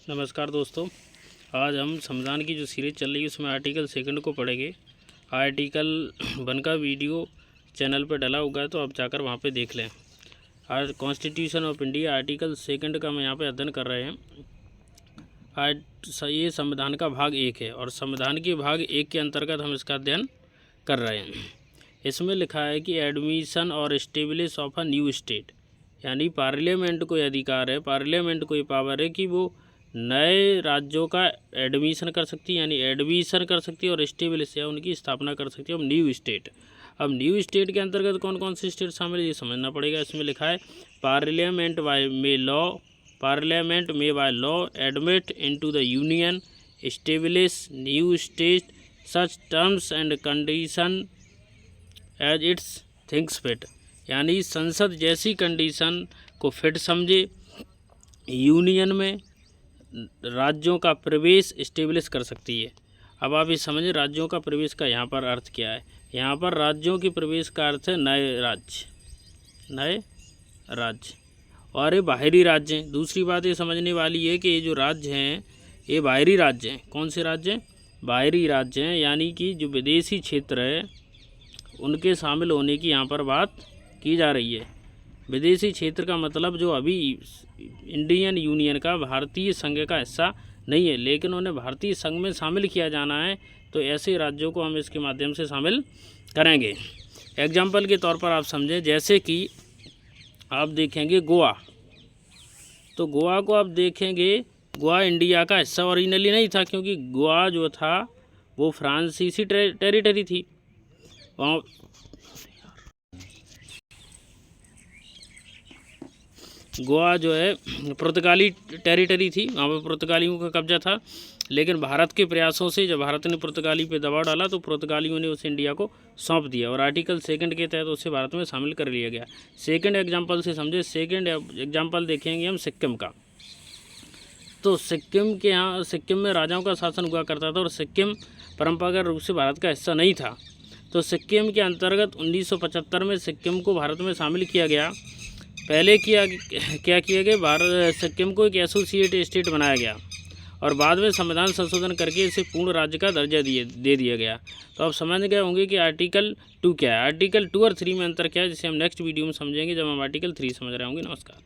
नमस्कार दोस्तों, आज हम संविधान की जो सीरीज चल रही है उसमें आर्टिकल 2 को पढ़ेंगे। आर्टिकल 1 का वीडियो चैनल पर डला हुआ है, तो आप जाकर वहां पे देख लें। आज कॉन्स्टिट्यूशन ऑफ इंडिया आर्टिकल 2 का हम यहाँ पे अध्ययन कर रहे हैं। आज ये संविधान का भाग 1 है और संविधान के भाग 1 के अंतर्गत हम इसका अध्ययन कर रहे हैं। इसमें लिखा है कि एडमिशन और establish of a new state, यानी पार्लियामेंट को ये अधिकार है, पार्लियामेंट को ये पावर है कि वो नए राज्यों का एडमिशन कर सकती है, यानी एडमिशन कर सकती है, और एस्टेब्लिश या उनकी स्थापना कर सकती है। अब न्यू स्टेट, अब न्यू स्टेट के अंतर्गत कौन कौन से स्टेट शामिल है ये समझना पड़ेगा। इसमें लिखा है पार्लियामेंट में by law admit into the union establish new state such terms and condition as its thinks fit, यानी संसद जैसी कंडीशन को फिट समझे यूनियन में राज्यों का प्रवेश इस्टेब्लिश कर सकती है। अब आप ये समझें राज्यों का प्रवेश का यहाँ पर अर्थ क्या है। यहाँ पर राज्यों के प्रवेश का अर्थ है नए राज्य और ये बाहरी राज्य हैं। दूसरी बात ये समझने वाली है कि ये जो राज्य हैं ये बाहरी राज्य हैं। कौन से राज्य हैं? बाहरी राज्य हैं, यानी कि जो विदेशी क्षेत्र है उनके शामिल होने की यहाँ पर बात की जा रही है। विदेशी क्षेत्र का मतलब जो अभी इंडियन यूनियन का भारतीय संघ का हिस्सा नहीं है, लेकिन उन्हें भारतीय संघ में शामिल किया जाना है, तो ऐसे राज्यों को हम इसके माध्यम से शामिल करेंगे। एग्जाम्पल के तौर पर आप समझें, जैसे कि आप देखेंगे गोवा, तो गोवा को आप देखेंगे, गोवा इंडिया का हिस्सा ओरिजिनली नहीं था, क्योंकि गोवा जो था वो फ्रांसीसी टेरिटरी थी। वहाँ गोवा जो है पुर्तगाली टेरिटरी थी, वहाँ पर पुर्तगालियों का कब्जा था। लेकिन भारत के प्रयासों से जब भारत ने पुर्तगाली पे दबाव डाला तो पुर्तगालियों ने उसे इंडिया को सौंप दिया और आर्टिकल 2 के तहत उसे भारत में शामिल कर लिया गया। सेकंड एग्जांपल से समझे। सेकंड एग्जांपल देखेंगे हम सिक्किम का। तो सिक्किम में राजाओं का शासन हुआ करता था और सिक्किम परंपरागत रूप से भारत का हिस्सा नहीं था। तो सिक्किम के अंतर्गत 1975 में सिक्किम को भारत में शामिल किया गया। पहले क्या किया गया, सिक्किम को एक एसोसिएट स्टेट बनाया गया और बाद में संविधान संशोधन करके इसे पूर्ण राज्य का दर्जा दे दिया गया। तो आप समझ गए होंगे कि आर्टिकल 2 क्या है। आर्टिकल 2 और 3 में अंतर क्या है, जिसे हम नेक्स्ट वीडियो में समझेंगे जब हम आर्टिकल 3 समझ रहे होंगे। नमस्कार।